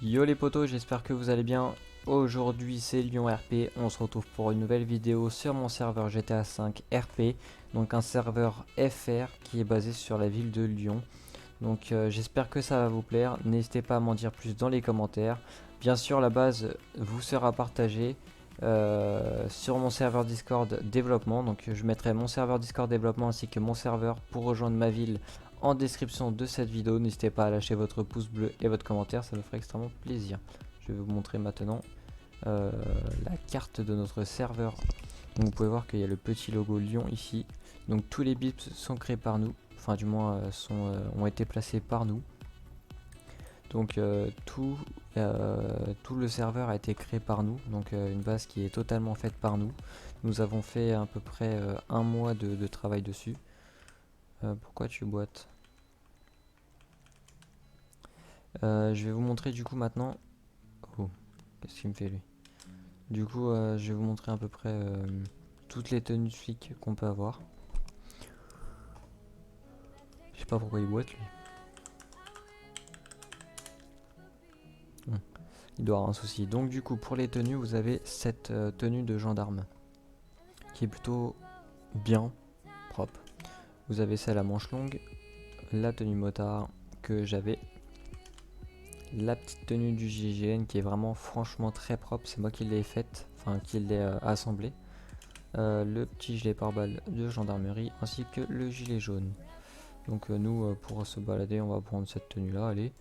Yo les potos, j'espère que vous allez bien. Aujourd'hui c'est Lyon RP, on se retrouve pour une nouvelle vidéo sur mon serveur GTA 5 RP, donc un serveur FR qui est basé sur la ville de Lyon. Donc j'espère que ça va vous plaire, n'hésitez pas à m'en dire plus dans les commentaires. Bien sûr la base vous sera partagée sur mon serveur Discord développement, donc je mettrai mon serveur Discord développement ainsi que mon serveur pour rejoindre ma ville en description de cette vidéo. N'hésitez pas à lâcher votre pouce bleu et votre commentaire, ça me ferait extrêmement plaisir. Je vais vous montrer maintenant la carte de notre serveur. Donc vous pouvez voir qu'il y a le petit logo Lyon ici. Donc tous les bips sont créés par nous, enfin du moins ont été placés par nous. Donc tout le serveur a été créé par nous, donc une base qui est totalement faite par nous. Nous avons fait à peu près un mois de travail dessus. Pourquoi tu boites? Je vais vous montrer du coup maintenant. Oh, qu'est-ce qu'il me fait lui? Du coup, je vais vous montrer à peu près toutes les tenues de flic qu'on peut avoir. Je sais pas pourquoi il boite lui. Il doit avoir un souci. Donc du coup, pour les tenues, vous avez cette tenue de gendarme qui est plutôt bien propre. Vous avez celle à manches longues, la tenue motard que j'avais, la petite tenue du GIGN qui est vraiment franchement très propre, c'est moi qui l'ai faite, enfin qui l'ai assemblée. Le petit gilet pare-balles de gendarmerie ainsi que le gilet jaune. Donc nous pour se balader on va prendre cette tenue là, allez.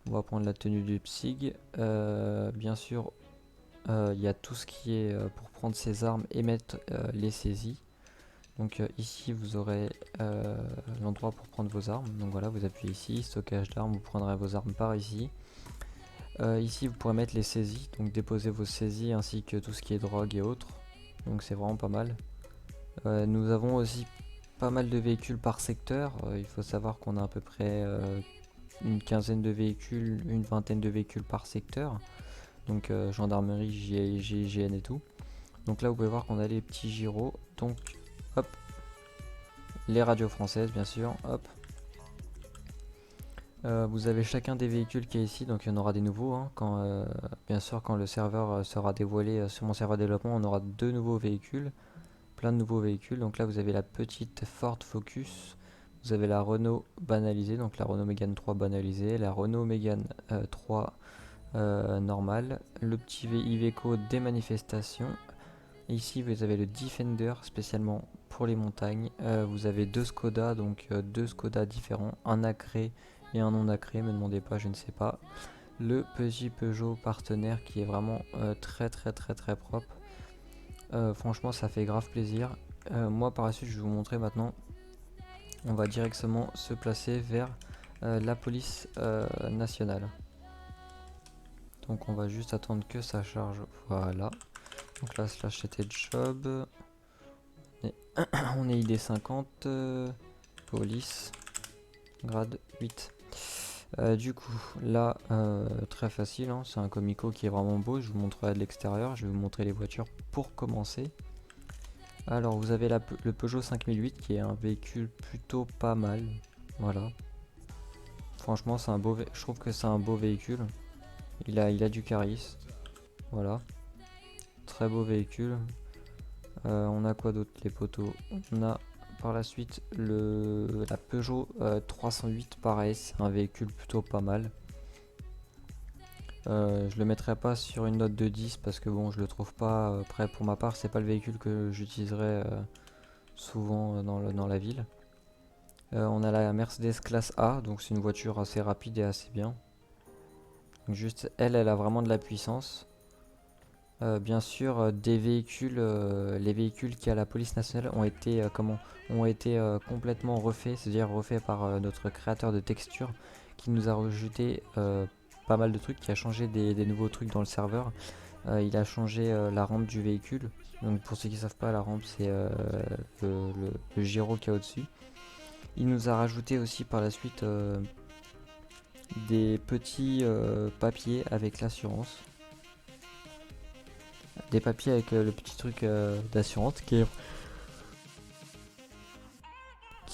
On va prendre la tenue du PSIG. Bien sûr il y a tout ce qui est pour prendre ses armes et mettre les saisies. Donc ici vous aurez l'endroit pour prendre vos armes. Donc voilà, vous appuyez ici, stockage d'armes, vous prendrez vos armes par ici. Ici vous pourrez mettre les saisies, donc déposer vos saisies ainsi que tout ce qui est drogue et autres. Donc c'est vraiment pas mal. Nous avons aussi pas mal de véhicules par secteur. Il faut savoir qu'on a à peu près une quinzaine de véhicules, une vingtaine de véhicules par secteur. Donc gendarmerie, GIGN et tout. Donc là vous pouvez voir qu'on a les petits gyros. Donc hop, les radios françaises bien sûr, hop. Vous avez chacun des véhicules qui est ici, donc il y en aura des nouveaux hein, bien sûr quand le serveur sera dévoilé sur mon serveur développement, on aura deux nouveaux véhicules, plein de nouveaux véhicules. Donc là vous avez la petite Ford Focus, vous avez la Renault banalisée, donc la Renault Mégane 3 banalisée, la Renault Mégane 3 normale, le petit Iveco des manifestations. Et ici vous avez le Defender spécialement pour les montagnes. Vous avez deux Skoda, donc deux Skoda différents, un nacré et un non nacré, me demandez pas, je ne sais pas. Le petit Peugeot partenaire qui est vraiment très propre. Franchement ça fait grave plaisir. Moi par la suite je vais vous montrer maintenant. On va directement se placer vers la police nationale. Donc on va juste attendre que ça charge, voilà. Donc là slash c'était job. On est ID 50, police, grade 8. Du coup, là, très facile, hein, c'est un comico qui est vraiment beau, je vous montrerai de l'extérieur, je vais vous montrer les voitures pour commencer. Alors, vous avez le Peugeot 5008 qui est un véhicule plutôt pas mal, voilà. Franchement, je trouve que c'est un beau véhicule, il a du charisme, voilà. Très beau véhicule. On a quoi d'autre les poteaux? On a par la suite la Peugeot 308, pareil, c'est un véhicule plutôt pas mal. Je le mettrai pas sur une note de 10 parce que bon je le trouve pas prêt pour ma part, c'est pas le véhicule que j'utiliserai souvent dans la ville. On a la Mercedes classe A, donc c'est une voiture assez rapide et assez bien. Donc juste elle a vraiment de la puissance. Bien sûr, des véhicules, les véhicules qui à la police nationale ont été complètement refaits, c'est-à-dire refaits par notre créateur de texture qui nous a rajouté pas mal de trucs, qui a changé des nouveaux trucs dans le serveur. Il a changé la rampe du véhicule. Donc pour ceux qui ne savent pas, la rampe c'est le gyro qui est au-dessus. Il nous a rajouté aussi par la suite des petits papiers avec l'assurance. Des papiers avec le petit truc d'assurance qui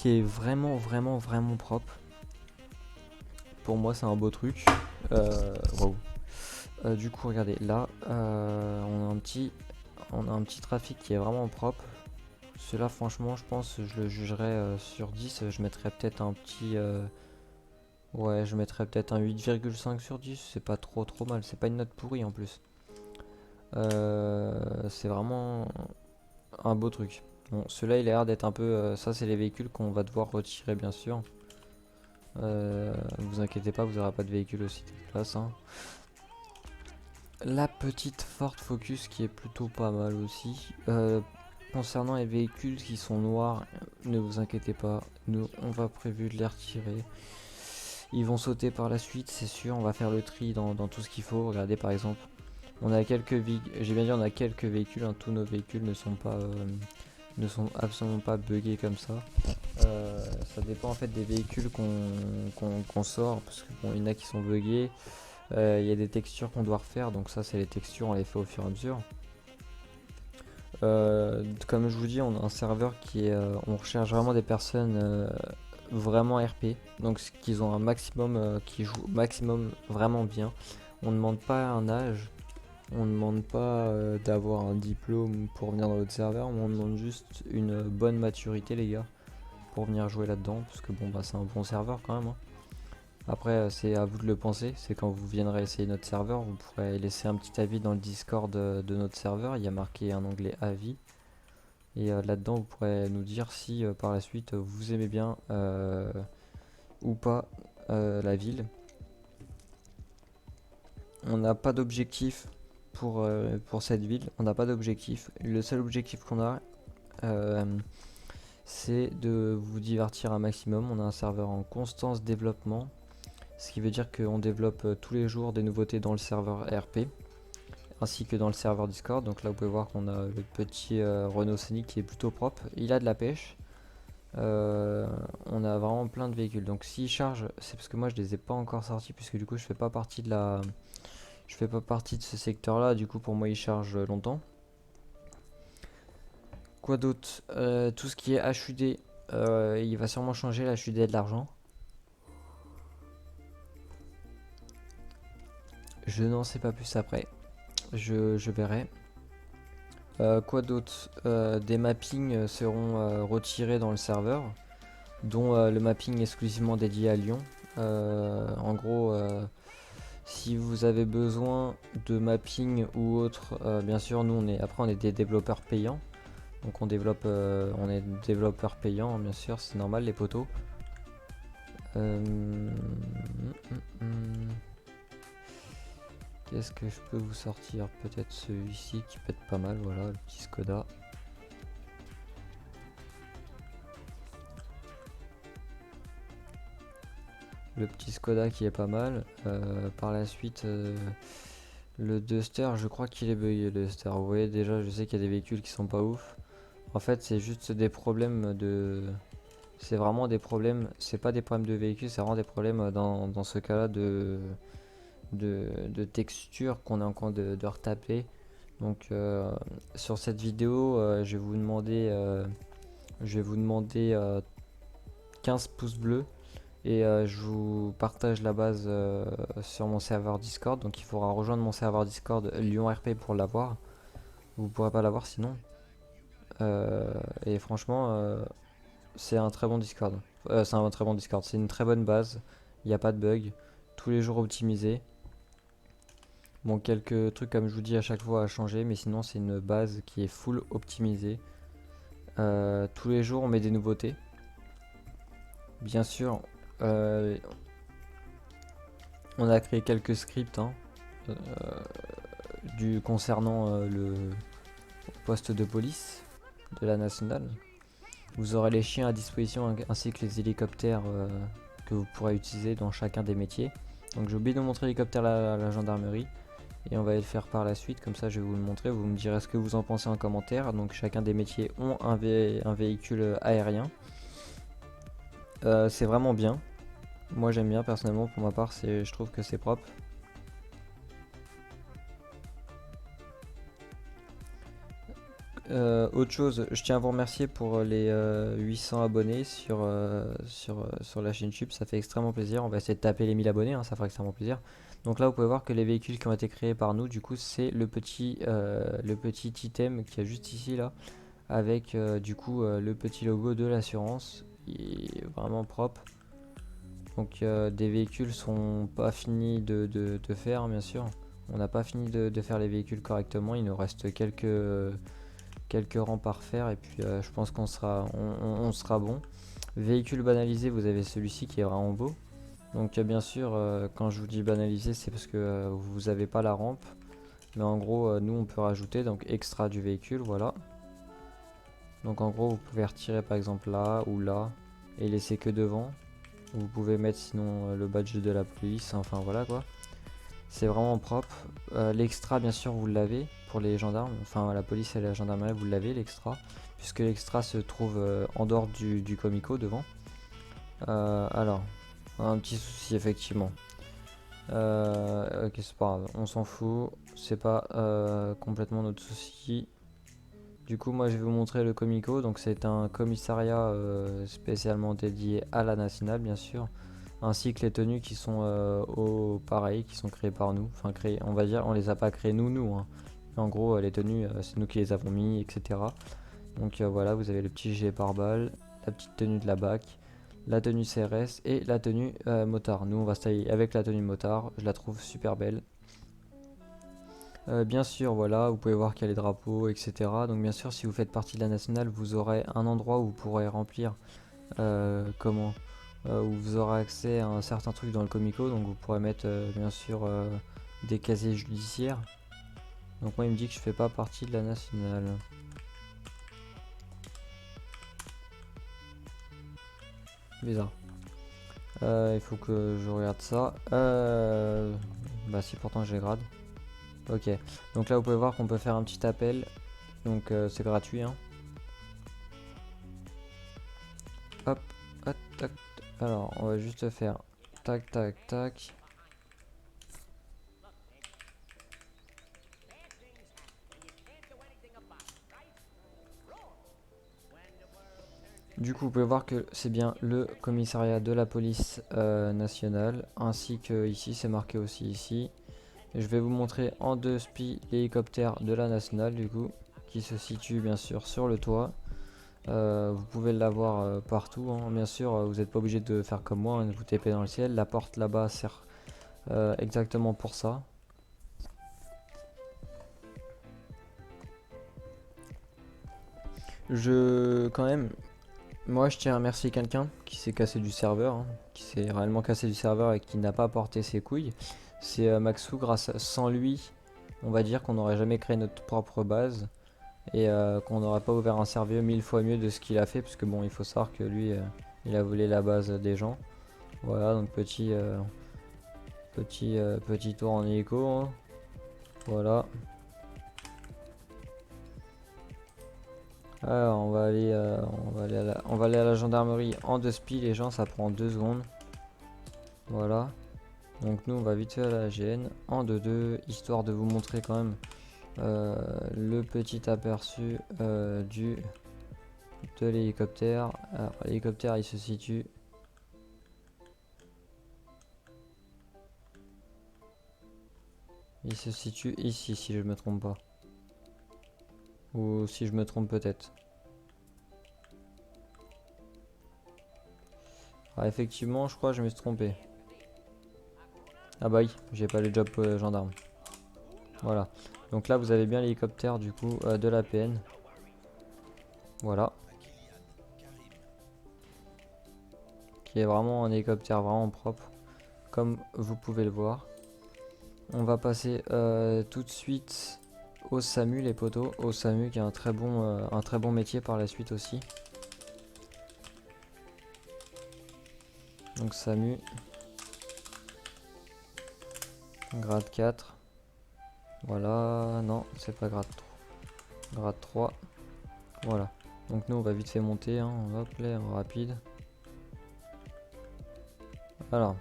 est vraiment propre. Pour moi c'est un beau truc. Wow. Du coup, regardez, là, on a un petit trafic qui est vraiment propre. Cela, franchement, je pense, je le jugerais sur 10. Je mettrais peut-être un petit. Ouais, je mettrais peut-être un 8,5 sur 10. C'est pas trop mal. C'est pas une note pourrie en plus. C'est vraiment un beau truc. Bon, celui-là, il a l'air d'être un peu. Ça, c'est les véhicules qu'on va devoir retirer, bien sûr. Vous inquiétez pas, vous n'aurez pas de véhicule aussi dégueulasse, hein. La petite Ford Focus qui est plutôt pas mal aussi. Concernant les véhicules qui sont noirs, ne vous inquiétez pas, nous on va prévu de les retirer. Ils vont sauter par la suite, c'est sûr. On va faire le tri dans tout ce qu'il faut. Regardez par exemple, on a quelques j'ai bien dit on a quelques véhicules, hein. Tous nos véhicules ne sont absolument pas buggés comme ça. Ça dépend en fait des véhicules qu'on sort, parce que bon, il y en a qui sont buggés. Il y a des textures qu'on doit refaire, donc ça c'est les textures, on les fait au fur et à mesure. Comme je vous dis, on a un serveur qui est, on recherche vraiment des personnes vraiment RP, donc qu'ils ont un maximum, qui jouent maximum vraiment bien. On ne demande pas un âge, on ne demande pas d'avoir un diplôme pour venir dans notre serveur, mais on demande juste une bonne maturité les gars, pour venir jouer là-dedans, parce que bon bah c'est un bon serveur quand même, hein. Après, c'est à vous de le penser. C'est quand vous viendrez essayer notre serveur, vous pourrez laisser un petit avis dans le Discord de notre serveur. Il y a marqué un onglet avis. Et là-dedans, vous pourrez nous dire si par la suite vous aimez bien ou pas la ville. On n'a pas d'objectif pour cette ville. On n'a pas d'objectif. Le seul objectif qu'on a, c'est de vous divertir un maximum. On a un serveur en constance développement. Ce qui veut dire qu'on développe tous les jours des nouveautés dans le serveur RP ainsi que dans le serveur Discord. Donc là vous pouvez voir qu'on a le petit Renault Scénic qui est plutôt propre. Il a de la pêche. On a vraiment plein de véhicules. Donc s'il charge, c'est parce que moi je les ai pas encore sortis, puisque du coup je fais pas partie de ce secteur là. Du coup pour moi il charge longtemps. Quoi d'autre? Tout ce qui est HUD, il va sûrement changer. La HUD de l'argent. Je n'en sais pas plus après. Je verrai. Quoi d'autre? Des mappings seront retirés dans le serveur, dont le mapping exclusivement dédié à Lyon. En gros, si vous avez besoin de mapping ou autre, bien sûr, nous on est des développeurs payants, donc on est développeurs payants, bien sûr, c'est normal les potos. Qu'est-ce que je peux vous sortir? Peut-être celui-ci qui peut être pas mal, voilà, le petit Skoda. Le petit Skoda qui est pas mal. Par la suite, le Duster, je crois qu'il est bugué, le Duster. Vous voyez déjà, je sais qu'il y a des véhicules qui sont pas ouf. En fait, c'est juste des problèmes de... C'est vraiment des problèmes, c'est pas des problèmes de véhicule, c'est vraiment des problèmes dans ce cas-là de texture qu'on est en train de retaper. Donc sur cette vidéo, je vais vous demander 15 pouces bleus et je vous partage la base sur mon serveur Discord. Donc il faudra rejoindre mon serveur Discord Lyon RP pour l'avoir. Vous pourrez pas l'avoir sinon. Et franchement, c'est un très bon Discord. C'est un très bon Discord. C'est une très bonne base. Il n'y a pas de bug. Tous les jours optimisé. Bon, quelques trucs comme je vous dis à chaque fois à changer, mais sinon c'est une base qui est full optimisée. Tous les jours on met des nouveautés. Bien sûr, on a créé quelques scripts hein, concernant le poste de police de la nationale. Vous aurez les chiens à disposition ainsi que les hélicoptères que vous pourrez utiliser dans chacun des métiers. Donc j'ai oublié de montrer l'hélicoptère à la gendarmerie. Et on va le faire par la suite, comme ça je vais vous le montrer, vous me direz ce que vous en pensez en commentaire. Donc chacun des métiers ont un véhicule aérien. C'est vraiment bien. Moi j'aime bien personnellement, pour ma part je trouve que c'est propre. Autre chose, je tiens à vous remercier pour les 800 abonnés sur la chaîne YouTube, ça fait extrêmement plaisir. On va essayer de taper les 1000 abonnés, hein, ça fera extrêmement plaisir. Donc là vous pouvez voir que les véhicules qui ont été créés par nous, du coup c'est le petit item qui est juste ici là, avec du coup le petit logo de l'assurance, il est vraiment propre. Donc des véhicules sont pas finis de faire, bien sûr. On n'a pas fini de faire les véhicules correctement, il nous reste quelques rangs par faire et puis je pense on sera bon. Véhicule banalisé, vous avez celui-ci qui est vraiment beau. Donc bien sûr, quand je vous dis banalisé, c'est parce que vous n'avez pas la rampe. Mais en gros, nous on peut rajouter donc extra du véhicule, voilà. Donc en gros, vous pouvez retirer par exemple là ou là et laisser que devant. Vous pouvez mettre sinon le badge de la police, enfin voilà quoi. C'est vraiment propre. L'extra, bien sûr, vous l'avez pour les gendarmes, enfin la police et la gendarmerie, vous l'avez l'extra, puisque l'extra se trouve en dehors du comico devant. Alors, un petit souci effectivement. Ok, c'est pas grave, on s'en fout, c'est pas complètement notre souci. Du coup, moi je vais vous montrer le comico. Donc, c'est un commissariat spécialement dédié à la nationale, bien sûr, ainsi que les tenues qui sont au pareil, qui sont créées par nous. Enfin, créées, on va dire, on les a pas créées nous, hein. En gros, les tenues, c'est nous qui les avons mis, etc. Donc voilà, vous avez le petit gilet pare-balles, la petite tenue de la BAC, la tenue CRS et la tenue motard. Nous, on va se tailler avec la tenue motard. Je la trouve super belle. Bien sûr, voilà, vous pouvez voir qu'il y a les drapeaux, etc. Donc bien sûr, si vous faites partie de la nationale, vous aurez un endroit où vous pourrez remplir où vous aurez accès à un certain truc dans le comico. Donc vous pourrez mettre bien sûr des casiers judiciaires. Donc moi, il me dit que je fais pas partie de la nationale. Bizarre. Il faut que je regarde ça. Bah si, pourtant j'ai grade. Ok, donc là vous pouvez voir qu'on peut faire un petit appel. Donc c'est gratuit, hein. Hop, hop, tac. Alors on va juste faire tac tac tac. Du coup vous pouvez voir que c'est bien le commissariat de la police nationale, ainsi que ici c'est marqué aussi ici. Et je vais vous montrer en deux spies l'hélicoptère de la nationale, du coup, qui se situe bien sûr sur le toit. Vous pouvez l'avoir partout, hein. Bien sûr, vous n'êtes pas obligé de faire comme moi, hein, de vous TP dans le ciel. La porte là-bas sert exactement pour ça. Quand même, moi je tiens à remercier quelqu'un qui s'est cassé du serveur, hein, qui s'est réellement cassé du serveur et qui n'a pas porté ses couilles. C'est Maxou, sans lui, on va dire qu'on n'aurait jamais créé notre propre base. Et qu'on n'aurait pas ouvert un serveur 1000 fois mieux de ce qu'il a fait, parce que bon, il faut savoir que lui il a volé la base des gens. Voilà, donc petit tour en hélico, hein. Voilà. Alors on va aller à la gendarmerie en deux spies, les gens, ça prend 2 secondes. Voilà, donc nous on va vite fait à la GN en 2-2, histoire de vous montrer quand même le petit aperçu de l'hélicoptère. Alors l'hélicoptère il se situe ici, si je me trompe pas. Ou si je me trompe peut-être. Ah effectivement, je crois que je me suis trompé. Ah bah oui, j'ai pas le job gendarme. Voilà. Donc là vous avez bien l'hélicoptère du coup de la PN. Voilà. Qui est vraiment un hélicoptère vraiment propre. Comme vous pouvez le voir. On va passer tout de suite au SAMU les potos. Au SAMU qui est un très bon métier par la suite aussi. Donc SAMU. Grade 4. Voilà. Non, c'est pas grade 3. Grade 3. Voilà. Donc nous on va vite fait monter, hein. Hop là, en rapide. Alors,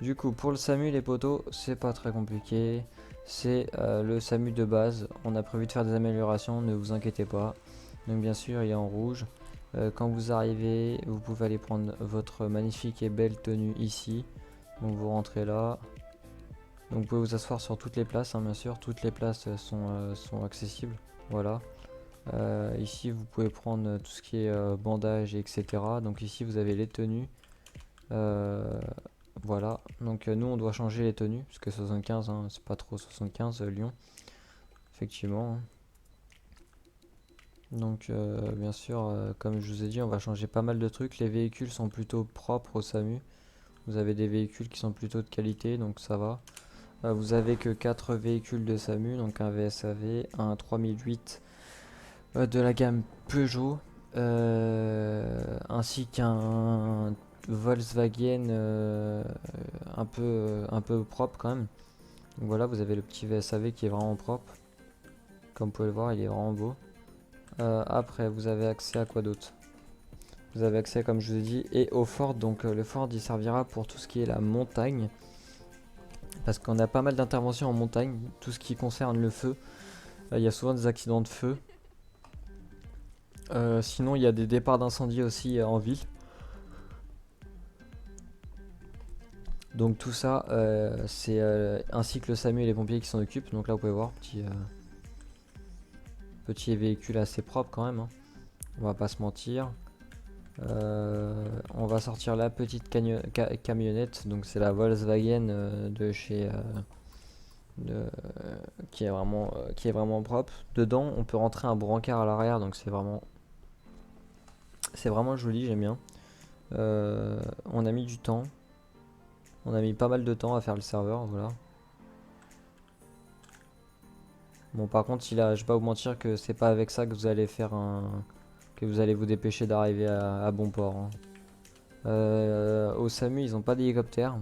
du coup pour le SAMU les potos, c'est pas très compliqué. C'est le SAMU de base. On a prévu de faire des améliorations, ne vous inquiétez pas. Donc bien sûr il est en rouge. Quand vous arrivez, vous pouvez aller prendre votre magnifique et belle tenue ici. Donc vous rentrez là. Donc vous pouvez vous asseoir sur toutes les places, hein, bien sûr, toutes les places sont accessibles, voilà. Ici vous pouvez prendre tout ce qui est bandage, etc. Donc ici vous avez les tenues, voilà. Donc nous on doit changer les tenues, parce que 75, hein, c'est pas trop 75 Lyon, effectivement, hein. Donc bien sûr, comme je vous ai dit, on va changer pas mal de trucs. Les véhicules sont plutôt propres au SAMU. Vous avez des véhicules qui sont plutôt de qualité, donc ça va. Vous avez que 4 véhicules de SAMU, donc un VSAV, un 3008 de la gamme Peugeot, ainsi qu'un Volkswagen un peu propre quand même. Donc voilà, vous avez le petit VSAV qui est vraiment propre. Comme vous pouvez le voir, il est vraiment beau. Après, vous avez accès à quoi d'autre? Vous avez accès, comme je vous ai dit, et au Ford. Donc le Ford, il servira pour tout ce qui est la montagne. Parce qu'on a pas mal d'interventions en montagne, tout ce qui concerne le feu. Il y a souvent des accidents de feu. Sinon, il y a des départs d'incendie aussi en ville. Donc tout ça, c'est ainsi que le SAMU et les pompiers qui s'en occupent. Donc là, vous pouvez voir, petit véhicule assez propre quand même, hein. On va pas se mentir. On va sortir la petite camionnette. Donc c'est la Volkswagen de chez... qui est vraiment propre. Dedans, on peut rentrer un brancard à l'arrière. Donc c'est vraiment joli, j'aime bien. On a mis du temps. On a mis pas mal de temps à faire le serveur, voilà. Bon, par contre, je vais pas vous mentir que c'est pas avec ça que vous allez que vous allez vous dépêcher d'arriver à bon port, hein. Au SAMU, ils ont pas d'hélicoptère.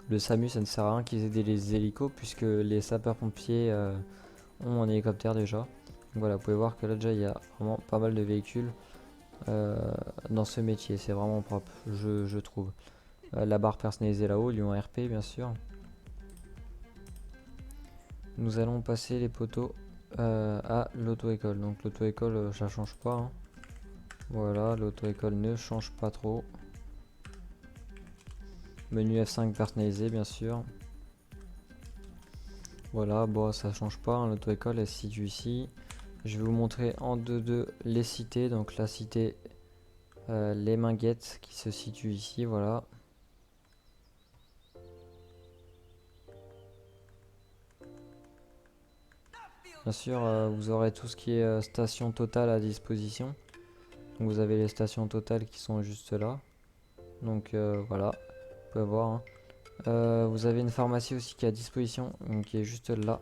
Le SAMU, ça ne sert à rien qu'ils aient des hélicos puisque les sapeurs-pompiers ont un hélicoptère déjà. Donc voilà, vous pouvez voir que là déjà il y a vraiment pas mal de véhicules dans ce métier. C'est vraiment propre, je trouve. La barre personnalisée là-haut, Lyon RP bien sûr. Nous allons passer les poteaux à l'auto-école. Donc l'auto-école, ça change pas, hein. Voilà, l'auto-école ne change pas trop. Menu F5 personnalisé bien sûr. Voilà, bon ça change pas, hein, l'auto-école elle se situe ici. Je vais vous montrer en 2-2 les cités. Donc la cité Les Minguettes qui se situe ici, voilà. Bien sûr, vous aurez tout ce qui est station Total à disposition. Donc vous avez les stations Total qui sont juste là. Donc voilà, vous pouvez voir, hein. Vous avez une pharmacie aussi qui est à disposition, donc qui est juste là.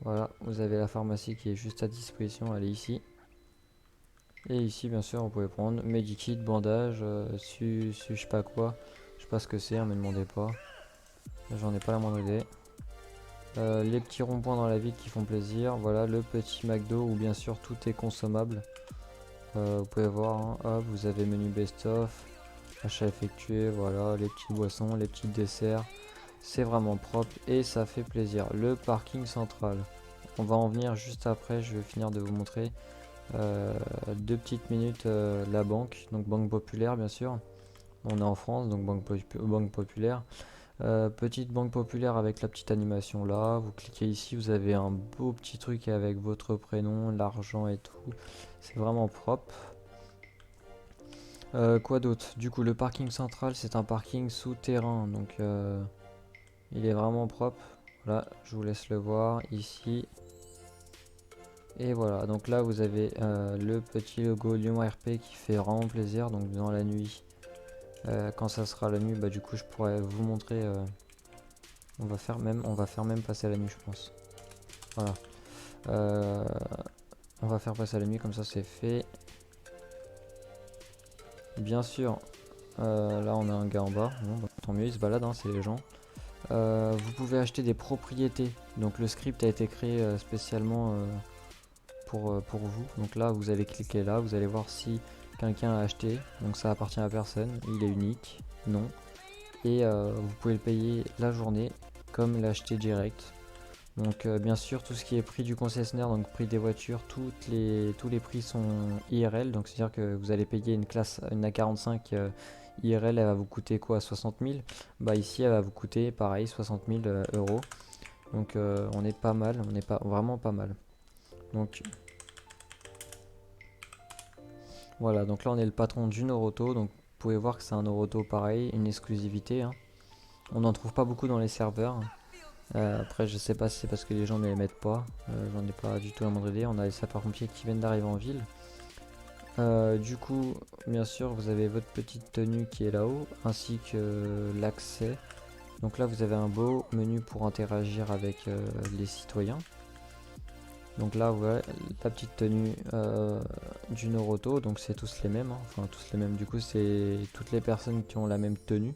Voilà, vous avez la pharmacie qui est juste à disposition, elle est ici. Et ici, bien sûr, vous pouvez prendre Medikit, bandage, je sais pas quoi. Je sais pas ce que c'est, hein, me demandez pas. J'en ai pas la moindre idée. Les petits ronds-points dans la ville qui font plaisir. Voilà, le petit McDo où bien sûr tout est consommable. Vous pouvez voir, hein, hop, vous avez menu best-of, achat effectué, voilà, les petites boissons, les petits desserts. C'est vraiment propre et ça fait plaisir. Le parking central, on va en venir juste après. Je vais finir de vous montrer 2 petites minutes la banque, donc Banque Populaire bien sûr. On est en France, donc banque Populaire. Petite banque populaire avec la petite animation là. Vous cliquez ici, vous avez un beau petit truc avec votre prénom, l'argent et tout. C'est vraiment propre. Quoi d'autre? Du coup, le parking central, c'est un parking souterrain, donc il est vraiment propre. Voilà, je vous laisse le voir ici. Et voilà, donc là vous avez le petit logo Lyon RP qui fait vraiment plaisir. Donc dans la nuit, quand ça sera la nuit, bah du coup je pourrais vous montrer. On va faire même passer la nuit, je pense. Voilà. On va faire passer la nuit, comme ça c'est fait. Bien sûr, là on a un gars en bas. Bon, bah, tant mieux, il se balade, hein, c'est les gens. Vous pouvez acheter des propriétés. Donc le script a été créé spécialement pour vous. Donc là, vous allez cliquer là, vous allez voir si quelqu'un a acheté. Donc ça appartient à personne, il est unique, non. Et vous pouvez le payer la journée comme l'acheter direct. Donc bien sûr, tout ce qui est prix du concessionnaire, donc prix des voitures, tous les prix sont IRL. Donc c'est à dire que vous allez payer une A45 IRL elle va vous coûter quoi, 60 000? Bah ici elle va vous coûter pareil 60 000 euros. Donc on est pas mal, on est pas vraiment pas mal. Donc voilà, donc là on est le patron du Noroto, donc vous pouvez voir que c'est un Noroto pareil, une exclusivité, hein. On n'en trouve pas beaucoup dans les serveurs. Après je sais pas si c'est parce que les gens ne les mettent pas, j'en ai pas du tout la moindre idée. On a les sapeurs-pompiers qui viennent d'arriver en ville. Du coup, bien sûr, vous avez votre petite tenue qui est là-haut, ainsi que l'accès. Donc là, vous avez un beau menu pour interagir avec les citoyens. Donc là, voilà, la petite tenue du Noroto, donc c'est tous les mêmes, hein. Enfin tous les mêmes, du coup c'est toutes les personnes qui ont la même tenue.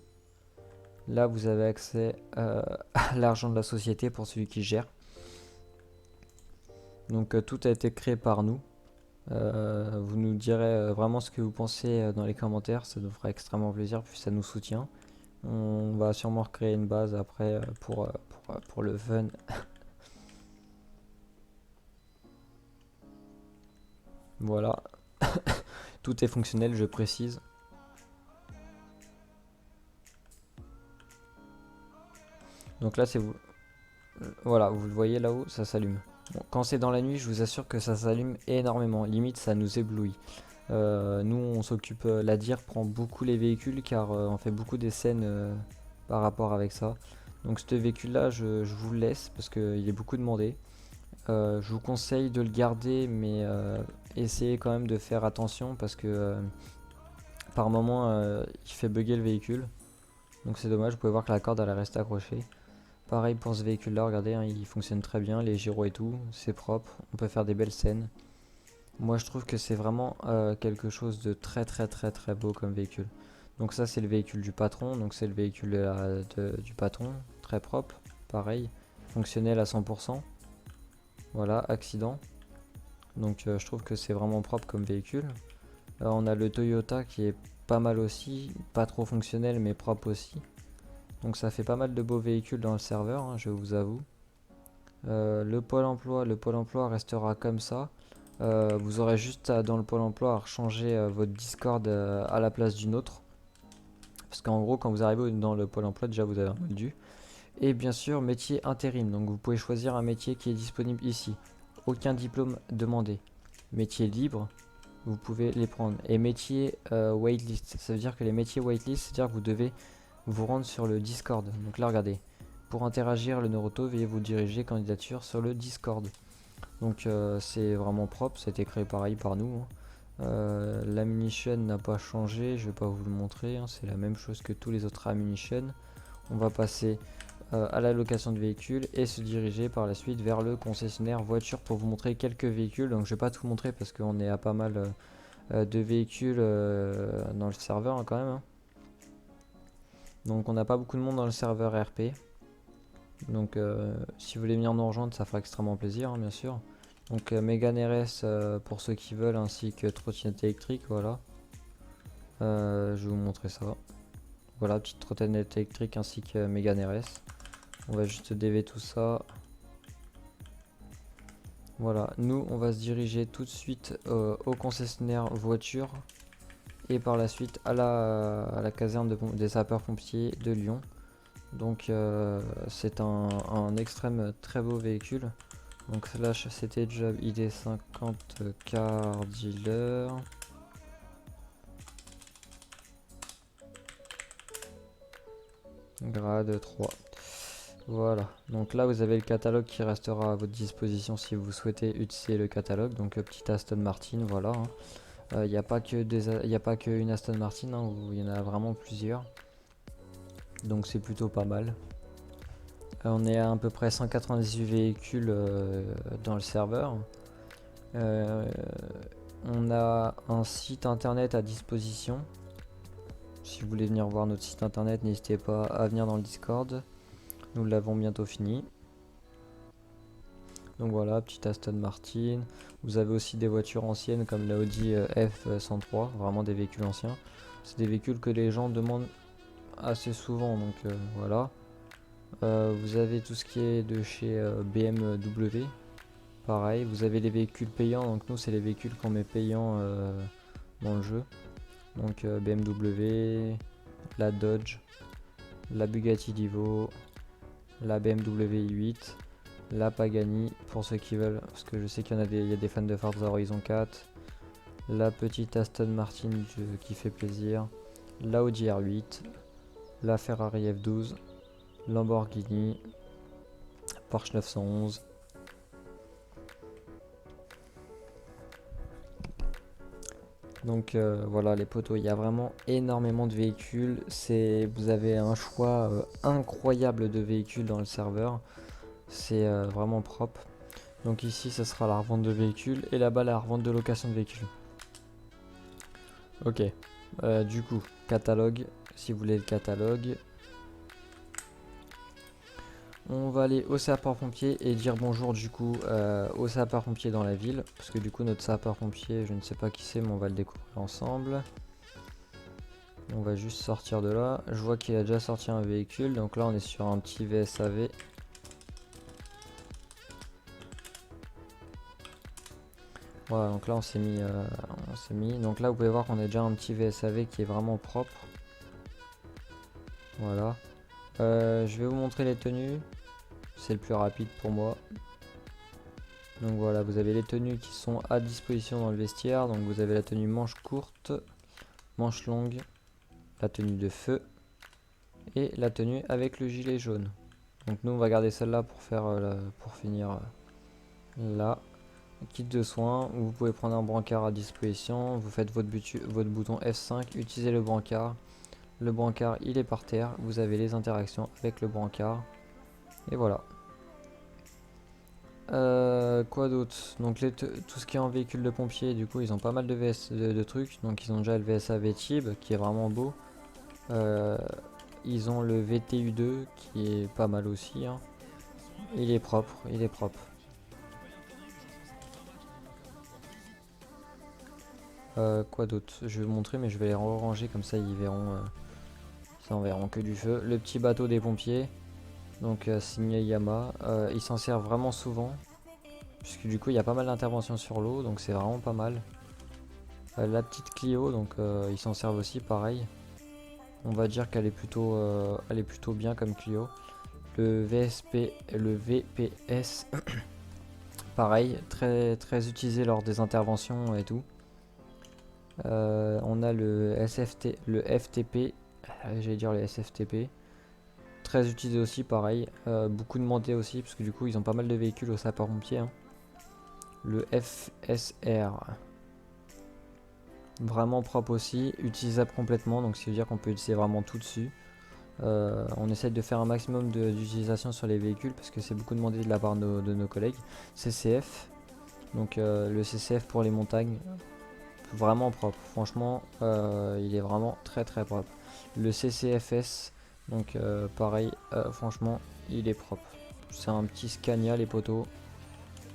Là, vous avez accès à l'argent de la société pour celui qui gère. Donc tout a été créé par nous. Vous nous direz vraiment ce que vous pensez dans les commentaires, ça nous fera extrêmement plaisir puis ça nous soutient. On va sûrement recréer une base après pour le fun. Voilà, tout est fonctionnel, je précise. Donc là, c'est vous. Voilà, vous le voyez là-haut, ça s'allume. Bon, quand c'est dans la nuit, je vous assure que ça s'allume énormément. Limite, ça nous éblouit. Nous, on s'occupe. La DIR prend beaucoup les véhicules car on fait beaucoup des scènes par rapport avec ça. Donc, ce véhicule-là, je vous le laisse parce qu'il est beaucoup demandé. Je vous conseille de le garder, mais essayez quand même de faire attention parce que par moment, il fait bugger le véhicule. Donc, c'est dommage. Vous pouvez voir que la corde elle est restée accrochée. Pareil pour ce véhicule là, regardez, hein, il fonctionne très bien, les gyros et tout, c'est propre, on peut faire des belles scènes. Moi je trouve que c'est vraiment quelque chose de très beau comme véhicule. Donc ça c'est le véhicule du patron, donc c'est le véhicule du patron, très propre, pareil, fonctionnel à 100%. Voilà, accident. Donc je trouve que c'est vraiment propre comme véhicule. On a le Toyota qui est pas mal aussi, pas trop fonctionnel mais propre aussi. Donc ça fait pas mal de beaux véhicules dans le serveur, hein, je vous avoue. Le pôle emploi restera comme ça. Vous aurez juste dans le pôle emploi à changer votre Discord à la place d'une autre. Parce qu'en gros, quand vous arrivez dans le pôle emploi, déjà vous avez un moldu. Et bien sûr, métier intérim. Donc vous pouvez choisir un métier qui est disponible ici. Aucun diplôme demandé. Métier libre, vous pouvez les prendre. Et métier waitlist, ça veut dire que les métiers waitlist, c'est-à-dire que vous devez vous rendre sur le Discord. Donc là, regardez. Pour interagir, le Noroto, veuillez vous diriger candidature sur le Discord. Donc c'est vraiment propre, ça a été créé pareil par nous, hein. La munition n'a pas changé, je vais pas vous le montrer, hein, c'est la même chose que tous les autres ammunition. On va passer à la location de véhicules et se diriger par la suite vers le concessionnaire voiture pour vous montrer quelques véhicules. Donc je vais pas tout montrer parce qu'on est à pas mal de véhicules dans le serveur, hein, quand même, hein. Donc on n'a pas beaucoup de monde dans le serveur RP. Donc si vous voulez venir nous rejoindre, ça fera extrêmement plaisir, hein, bien sûr. Donc Mégane RS pour ceux qui veulent, ainsi que trottinette électrique, voilà. Je vais vous montrer ça. Voilà, petite trottinette électrique ainsi que Mégane RS. On va juste DV tout ça. Voilà, nous on va se diriger tout de suite au concessionnaire voiture et par la suite à la caserne des sapeurs-pompiers de Lyon. Donc c'est un extrême très beau véhicule. Donc slash c'était job ID 50 car dealer. Grade 3. Voilà, donc là vous avez le catalogue qui restera à votre disposition si vous souhaitez utiliser le catalogue. Donc petit Aston Martin, voilà, hein. Il n'y a pas qu'une Aston Martin, hein, il y en a vraiment plusieurs. Donc c'est plutôt pas mal. On est à peu près 198 véhicules dans le serveur. On a un site internet à disposition. Si vous voulez venir voir notre site internet, n'hésitez pas à venir dans le Discord. Nous l'avons bientôt fini. Donc voilà, petite Aston Martin. Vous avez aussi des voitures anciennes comme la Audi F103, vraiment des véhicules anciens. C'est des véhicules que les gens demandent assez souvent, donc voilà. Vous avez tout ce qui est de chez BMW. Pareil, vous avez les véhicules payants, donc nous c'est les véhicules qu'on met payants dans le jeu. Donc BMW, la Dodge, la Bugatti Divo, la BMW i8, la Pagani pour ceux qui veulent, parce que je sais qu'il y a des fans de Forza Horizon 4, la petite Aston Martin qui fait plaisir, la Audi R8, la Ferrari F12, Lamborghini, Porsche 911. Donc voilà les potos, il y a vraiment énormément de véhicules. Vous avez un choix incroyable de véhicules dans le serveur. C'est vraiment propre. Donc ici ça sera la revente de véhicules et là-bas la revente de location de véhicules. Ok, du coup, catalogue, si vous voulez le catalogue. On va aller au sapeur-pompier et dire bonjour du coup au sapeur-pompier dans la ville. Parce que du coup notre sapeur-pompier, je ne sais pas qui c'est mais on va le découvrir ensemble. On va juste sortir de là. Je vois qu'il a déjà sorti un véhicule. Donc là on est sur un petit VSAV. Voilà, donc là on s'est mis. Donc là vous pouvez voir qu'on a déjà un petit VSAV qui est vraiment propre. Voilà. Je vais vous montrer les tenues. C'est le plus rapide pour moi. Donc voilà, vous avez les tenues qui sont à disposition dans le vestiaire. Donc vous avez la tenue manche courte, manche longue, la tenue de feu et la tenue avec le gilet jaune. Donc nous on va garder celle-là pour faire pour finir là. Kit de soins où vous pouvez prendre un brancard à disposition. Vous faites votre bouton F5, utilisez le brancard. Le brancard il est par terre. Vous avez les interactions avec le brancard. Et voilà. Quoi d'autre? Donc tout ce qui est en véhicule de pompier, du coup ils ont pas mal de trucs. Donc ils ont déjà le VSAV Tib qui est vraiment beau. Ils ont le VTU2 qui est pas mal aussi, hein. Il est propre, il est propre. Quoi d'autre? Je vais vous montrer mais je vais les ranger comme ça ils verront. Ça en verront que du feu. Le petit bateau des pompiers. Donc signé Yama. Il s'en sert vraiment souvent. Puisque du coup il y a pas mal d'interventions sur l'eau. Donc c'est vraiment pas mal. La petite Clio, donc ils s'en servent aussi pareil. On va dire qu'elle est plutôt bien comme Clio. Le VPS, pareil, très très utilisé lors des interventions et tout. On a le FTP, j'allais dire le SFTP, très utilisé aussi, pareil. Beaucoup demandé aussi, parce que du coup ils ont pas mal de véhicules au sapeur-pompier, hein. Le FSR. Vraiment propre aussi, utilisable complètement, donc ça veut dire qu'on peut utiliser vraiment tout dessus. On essaie de faire un maximum d'utilisation sur les véhicules parce que c'est beaucoup demandé de la part de nos collègues. CCF, donc le CCF pour les montagnes, vraiment propre, franchement il est vraiment très très propre. Le CCFS, donc pareil, franchement il est propre. C'est un petit Scania les poteaux,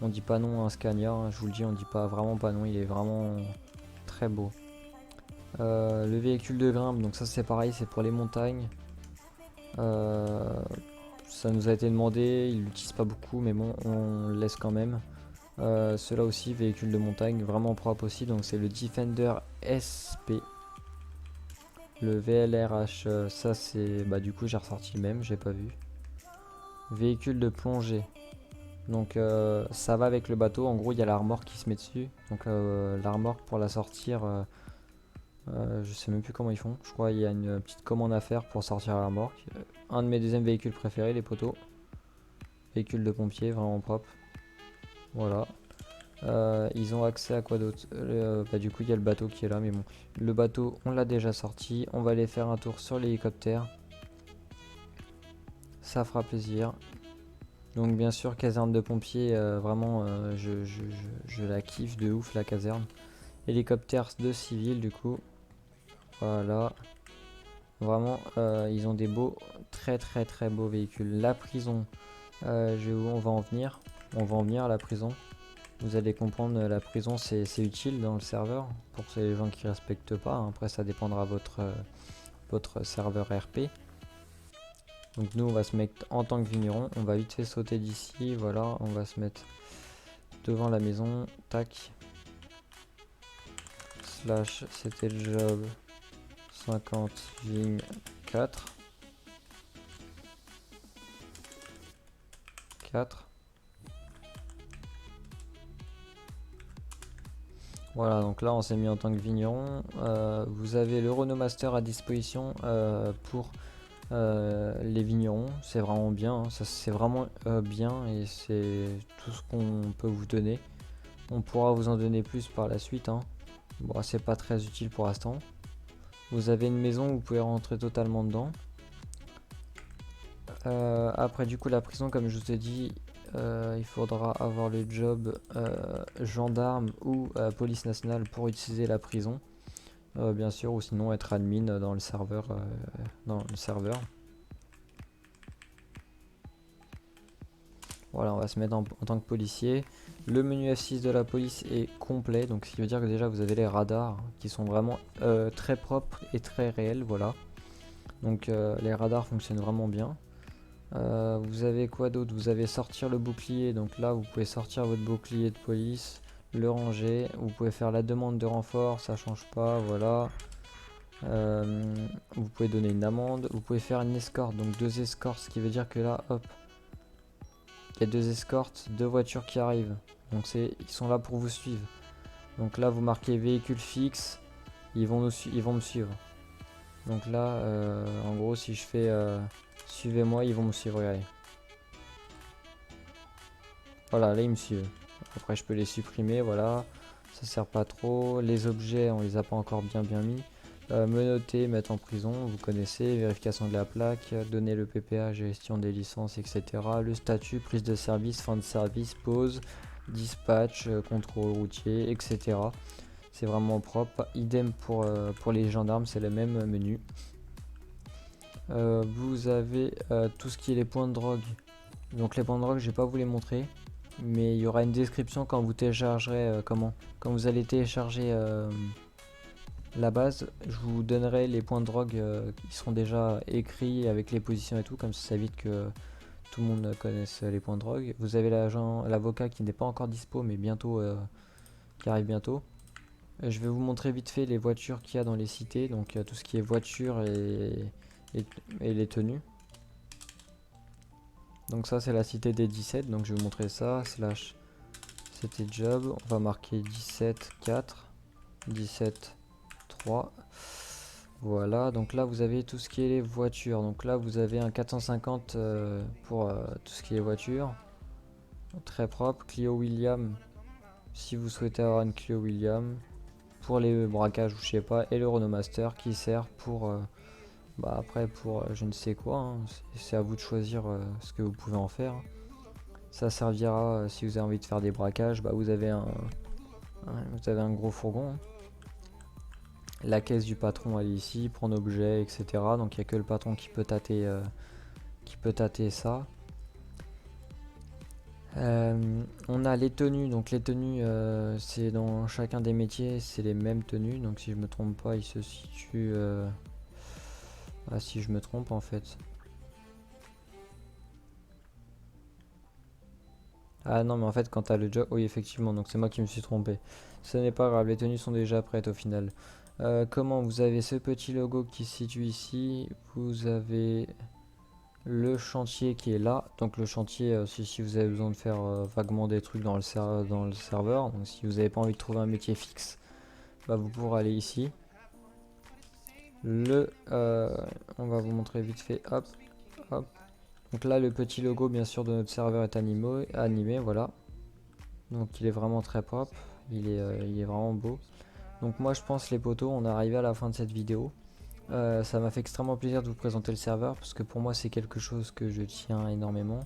on dit pas non à un Scania, hein, je vous le dis, on dit pas vraiment pas non, il est vraiment très beau. Le véhicule de grimpe, donc ça c'est pareil, c'est pour les montagnes. Ça nous a été demandé, ils l'utilisent pas beaucoup, mais bon, on le laisse quand même. Ceux-là aussi, véhicule de montagne, vraiment propre aussi. Donc c'est le Defender SP. Le VLRH, ça c'est, bah du coup j'ai ressorti le même, j'ai pas vu. Véhicule de plongée. Donc ça va avec le bateau. En gros, il y a la remorque qui se met dessus. Donc la remorque pour la sortir. Je sais même plus comment ils font. Je crois qu'il y a une petite commande à faire pour sortir la remorque. Un de mes deuxièmes véhicules préférés, les poteaux. Véhicule de pompier, vraiment propre. Voilà. Ils ont accès à quoi d'autre? Bah, du coup, il y a le bateau qui est là, mais bon. Le bateau, on l'a déjà sorti. On va aller faire un tour sur l'hélicoptère. Ça fera plaisir. Donc, bien sûr, caserne de pompiers, vraiment, je la kiffe de ouf, la caserne. Hélicoptère de civil, du coup. Voilà. Vraiment, ils ont des beaux, très très très beaux véhicules. La prison, on va en venir. On va en venir à la prison. Vous allez comprendre, la prison c'est utile dans le serveur pour ces gens qui respectent pas, hein. Après ça dépendra votre serveur RP. Donc nous on va se mettre en tant que vigneron, on va vite fait sauter d'ici, voilà, on va se mettre devant la maison, tac. Slash, c'était le job 50 vignes 4. 4. Voilà, donc là on s'est mis en tant que vigneron. Vous avez le Renomaster à disposition pour les vignerons. C'est vraiment bien, hein. Ça c'est vraiment bien et c'est tout ce qu'on peut vous donner. On pourra vous en donner plus par la suite, hein. Bon, c'est pas très utile pour l'instant. Vous avez une maison, vous pouvez rentrer totalement dedans. Après du coup la prison, comme je vous ai dit, il faudra avoir le job gendarme ou police nationale pour utiliser la prison, bien sûr, ou sinon être admin dans le serveur. Voilà, on va se mettre en tant que policier. Le menu F6 de la police est complet, donc ce qui veut dire que déjà vous avez les radars qui sont vraiment très propres et très réels. Voilà, donc les radars fonctionnent vraiment bien. Vous avez quoi d'autre? Vous avez sortir le bouclier, donc là vous pouvez sortir votre bouclier de police, le ranger, vous pouvez faire la demande de renfort, ça change pas, voilà. Vous pouvez donner une amende, vous pouvez faire une escorte, donc 2 escortes, ce qui veut dire que là, hop, il y a 2 escortes, 2 voitures qui arrivent, donc ils sont là pour vous suivre. Donc là vous marquez véhicule fixe, ils vont me suivre. Donc là, en gros, si je fais suivez-moi, ils vont me suivre, regardez. Voilà, là ils me suivent. Après je peux les supprimer, voilà. Ça sert pas trop. Les objets, on les a pas encore bien mis. Menotter, mettre en prison, vous connaissez. Vérification de la plaque, donner le PPA, gestion des licences, etc. Le statut, prise de service, fin de service, pause, dispatch, contrôle routier, etc. C'est vraiment propre. Idem pour les gendarmes, c'est le même menu. Vous avez tout ce qui est les points de drogue. Donc les points de drogue, je vais pas vous les montrer, mais il y aura une description quand vous téléchargerez quand vous allez télécharger la base. Je vous donnerai les points de drogue qui seront déjà écrits avec les positions et tout, comme ça évite que tout le monde connaisse les points de drogue. Vous avez l'avocat qui n'est pas encore dispo, mais bientôt qui arrive bientôt. Je vais vous montrer vite fait les voitures qu'il y a dans les cités, donc tout ce qui est voiture et les tenues. Donc ça c'est la cité des 17, donc je vais vous montrer ça, slash c'était job, on va marquer 17.4, 17.3, voilà, donc là vous avez tout ce qui est les voitures, donc là vous avez un 450 pour tout ce qui est voiture, très propre, Clio William, si vous souhaitez avoir une Clio William, pour les braquages ou je sais pas, et le Renomaster qui sert pour... après pour je ne sais quoi, hein. C'est à vous de choisir ce que vous pouvez en faire. Ça servira si vous avez envie de faire des braquages, vous avez un gros fourgon, hein. La caisse du patron elle est ici, prendre objet, etc. Donc il n'y a que le patron qui peut tâter ça. On a les tenues, donc les tenues c'est dans chacun des métiers, c'est les mêmes tenues, donc si je me trompe pas, il se situe... Ah si je me trompe en fait. Ah non mais en fait quand t'as le job, oui effectivement, donc c'est moi qui me suis trompé. Ce n'est pas grave, les tenues sont déjà prêtes au final. Comment vous avez ce petit logo qui se situe ici, vous avez le chantier qui est là, donc le chantier si vous avez besoin de faire vaguement des trucs dans le serveur, donc si vous n'avez pas envie de trouver un métier fixe, vous pourrez aller ici. On va vous montrer vite fait, hop, hop. Donc là le petit logo bien sûr de notre serveur est animé, voilà. Donc il est vraiment très propre, il est vraiment beau. Donc moi je pense les potos, on est arrivé à la fin de cette vidéo. Ça m'a fait extrêmement plaisir de vous présenter le serveur parce que pour moi c'est quelque chose que je tiens énormément.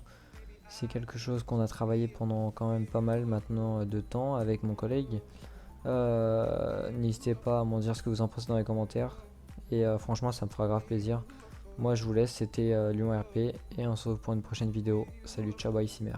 C'est quelque chose qu'on a travaillé pendant quand même pas mal maintenant de temps avec mon collègue. N'hésitez pas à m'en dire ce que vous en pensez dans les commentaires. Et franchement ça me fera grave plaisir. Moi je vous laisse, c'était Lyon RP et on se retrouve pour une prochaine vidéo. Salut, ciao, bye, Cimer.